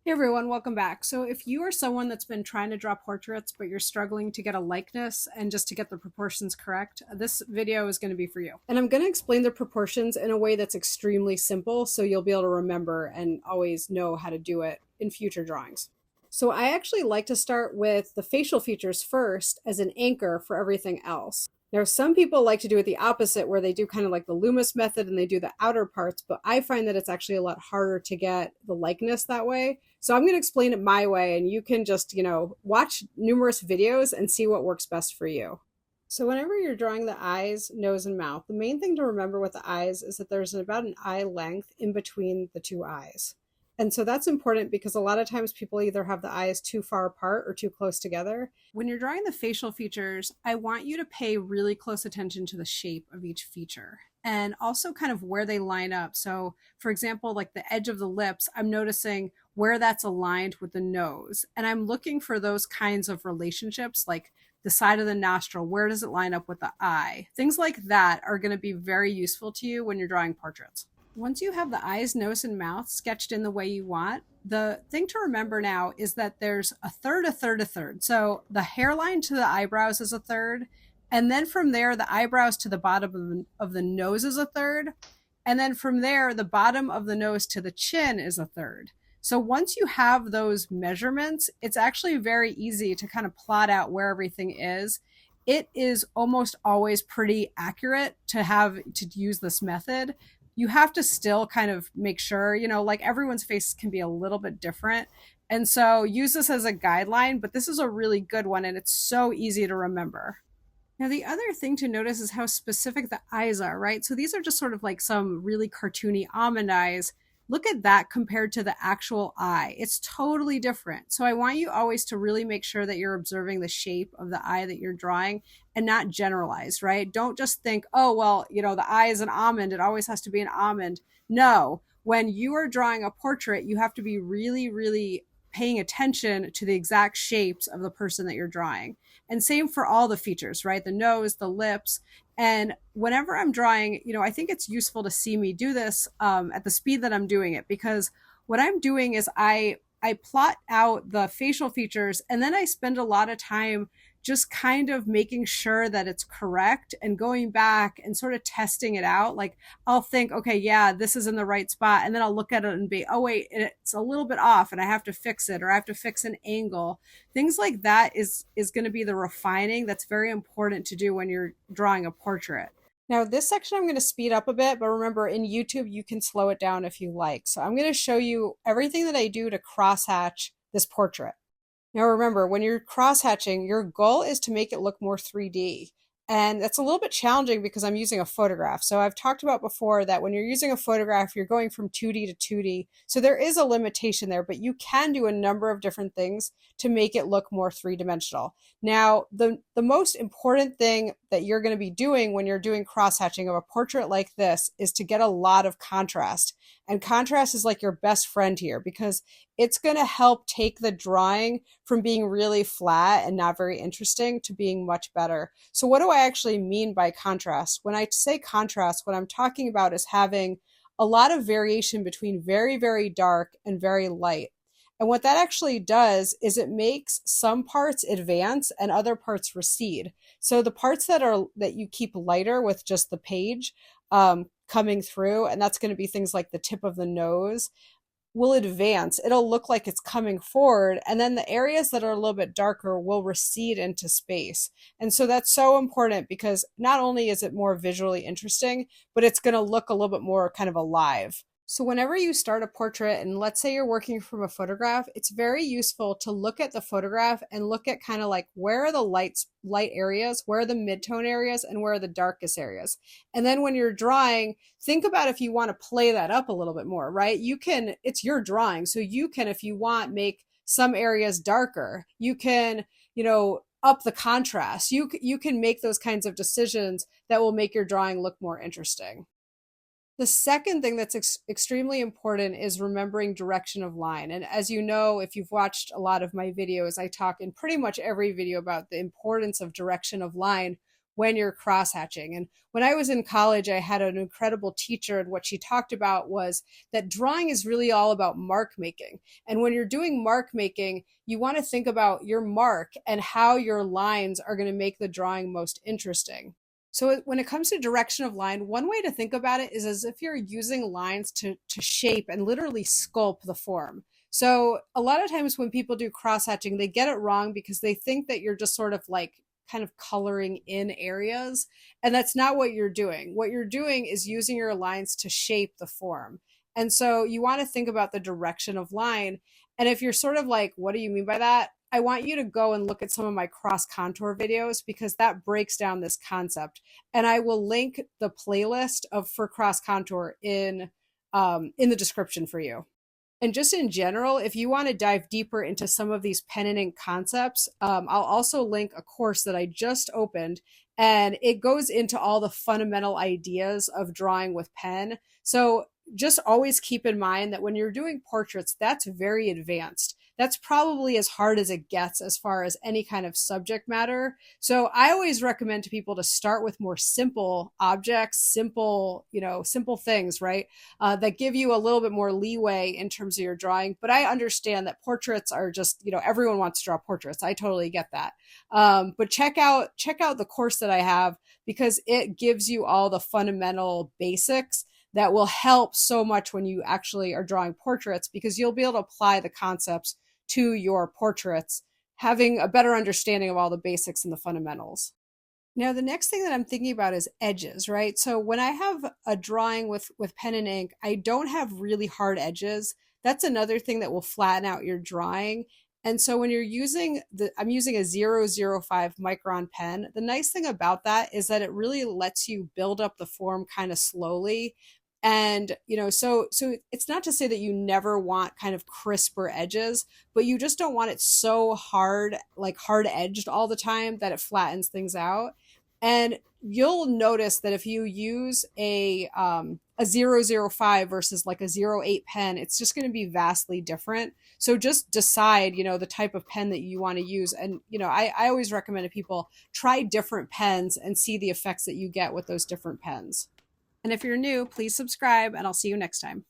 Hey everyone, welcome back. So, if you are someone that's been trying to draw portraits, but you're struggling to get a likeness and just to get the proportions correct, this video is going to be for you. And I'm going to explain the proportions in a way that's extremely simple so you'll be able to remember and always know how to do it in future drawings. So, I actually like to start with the facial features first as an anchor for everything else. Now, some people like to do it the opposite, where they do kind of like the Loomis method and they do the outer parts, but I find that it's actually a lot harder to get the likeness that way. So I'm going to explain it my way, and you can just, watch numerous videos and see what works best for you. So, whenever you're drawing the eyes, nose, and mouth, the main thing to remember with the eyes is that there's about an eye length in between the two eyes. And so that's important because a lot of times people either have the eyes too far apart or too close together. When you're drawing the facial features, I want you to pay really close attention to the shape of each feature and also kind of where they line up. So, for example, like the edge of the lips, I'm noticing where that's aligned with the nose. And I'm looking for those kinds of relationships, like the side of the nostril, where does it line up with the eye? Things like that are going to be very useful to you when you're drawing portraits. Once you have the eyes, nose, and mouth sketched in the way you want, the thing to remember now is that there's a third, a third, a third. So the hairline to the eyebrows is a third. And then from there, the eyebrows to the bottom of the nose is a third. And then from there, the bottom of the nose to the chin is a third. So once you have those measurements, it's actually very easy to kind of plot out where everything is. It is almost always pretty accurate to have to use this method. You have to still kind of make sure, like everyone's face can be a little bit different. And so use this as a guideline, but this is a really good one and it's so easy to remember. Now, the other thing to notice is how specific the eyes are, right? So these are just sort of like some really cartoony almond eyes. Look at that compared to the actual eye. It's totally different. So I want you always to really make sure that you're observing the shape of the eye that you're drawing and not generalize, right? Don't just think, oh, well, the eye is an almond. It always has to be an almond. No, when you are drawing a portrait, you have to be really, really paying attention to the exact shapes of the person that you're drawing. And same for all the features, right? The nose, the lips. And whenever I'm drawing, I think it's useful to see me do this at the speed that I'm doing it, because what I'm doing is I plot out the facial features and then I spend a lot of time just kind of making sure that it's correct and going back and sort of testing it out. Like I'll think, okay, yeah, this is in the right spot. And then I'll look at it and be, oh, wait, it's a little bit off and I have to fix it, or I have to fix an angle. Things like that is going to be the refining that's very important to do when you're drawing a portrait. Now, this section I'm going to speed up a bit, but remember in YouTube, you can slow it down if you like. So I'm going to show you everything that I do to crosshatch this portrait. Now remember, when you're crosshatching, your goal is to make it look more 3D. And that's a little bit challenging because I'm using a photograph. So I've talked about before that when you're using a photograph, you're going from 2D to 2D. So there is a limitation there, but you can do a number of different things to make it look more three-dimensional. Now, the most important thing that you're going to be doing when you're doing crosshatching of a portrait like this is to get a lot of contrast. And contrast is like your best friend here because it's going to help take the drawing from being really flat and not very interesting to being much better. So what do I actually mean by contrast? When I say contrast, what I'm talking about is having a lot of variation between very, very dark and very light. And what that actually does is it makes some parts advance and other parts recede. So the parts that you keep lighter with just the page coming through, and that's going to be things like the tip of the nose, will advance. It'll look like it's coming forward. And then the areas that are a little bit darker will recede into space. And so that's so important because not only is it more visually interesting, but it's going to look a little bit more kind of alive. So whenever you start a portrait, and let's say you're working from a photograph, it's very useful to look at the photograph and look at kind of like where are the light areas, where are the midtone areas, and where are the darkest areas. And then when you're drawing, think about if you want to play that up a little bit more, right? It's your drawing. So you can, if you want, make some areas darker. You can, up the contrast. You can make those kinds of decisions that will make your drawing look more interesting. The second thing that's extremely important is remembering direction of line. And as you know, if you've watched a lot of my videos, I talk in pretty much every video about the importance of direction of line when you're cross hatching. And when I was in college, I had an incredible teacher, and what she talked about was that drawing is really all about mark making. And when you're doing mark making, you want to think about your mark and how your lines are going to make the drawing most interesting. So when it comes to direction of line, one way to think about it is as if you're using lines to shape and literally sculpt the form. So a lot of times when people do cross hatching, they get it wrong because they think that you're just sort of like kind of coloring in areas. And that's not what you're doing. What you're doing is using your lines to shape the form. And so you want to think about the direction of line. And if you're sort of like, what do you mean by that? I want you to go and look at some of my cross contour videos because that breaks down this concept. And I will link the playlist of for cross contour in the description for you. And just in general, if you want to dive deeper into some of these pen and ink concepts, I'll also link a course that I just opened, and it goes into all the fundamental ideas of drawing with pen. So just always keep in mind that when you're doing portraits, that's very advanced. That's probably as hard as it gets as far as any kind of subject matter. So I always recommend to people to start with more simple objects, simple things, right? That give you a little bit more leeway in terms of your drawing. But I understand that portraits are just, everyone wants to draw portraits. I totally get that. But check out the course that I have because it gives you all the fundamental basics that will help so much when you actually are drawing portraits because you'll be able to apply the concepts to your portraits, having a better understanding of all the basics and the fundamentals. Now, the next thing that I'm thinking about is edges, right? So when I have a drawing with pen and ink, I don't have really hard edges. That's another thing that will flatten out your drawing. And so when you're I'm using a 005 micron pen. The nice thing about that is that it really lets you build up the form kind of slowly. And, so it's not to say that you never want kind of crisper edges, but you just don't want it so hard, like hard edged all the time that it flattens things out. And you'll notice that if you use a 005 versus like a 08 pen, it's just going to be vastly different. So just decide, the type of pen that you want to use. And, I always recommend to people try different pens and see the effects that you get with those different pens. And if you're new, please subscribe and I'll see you next time.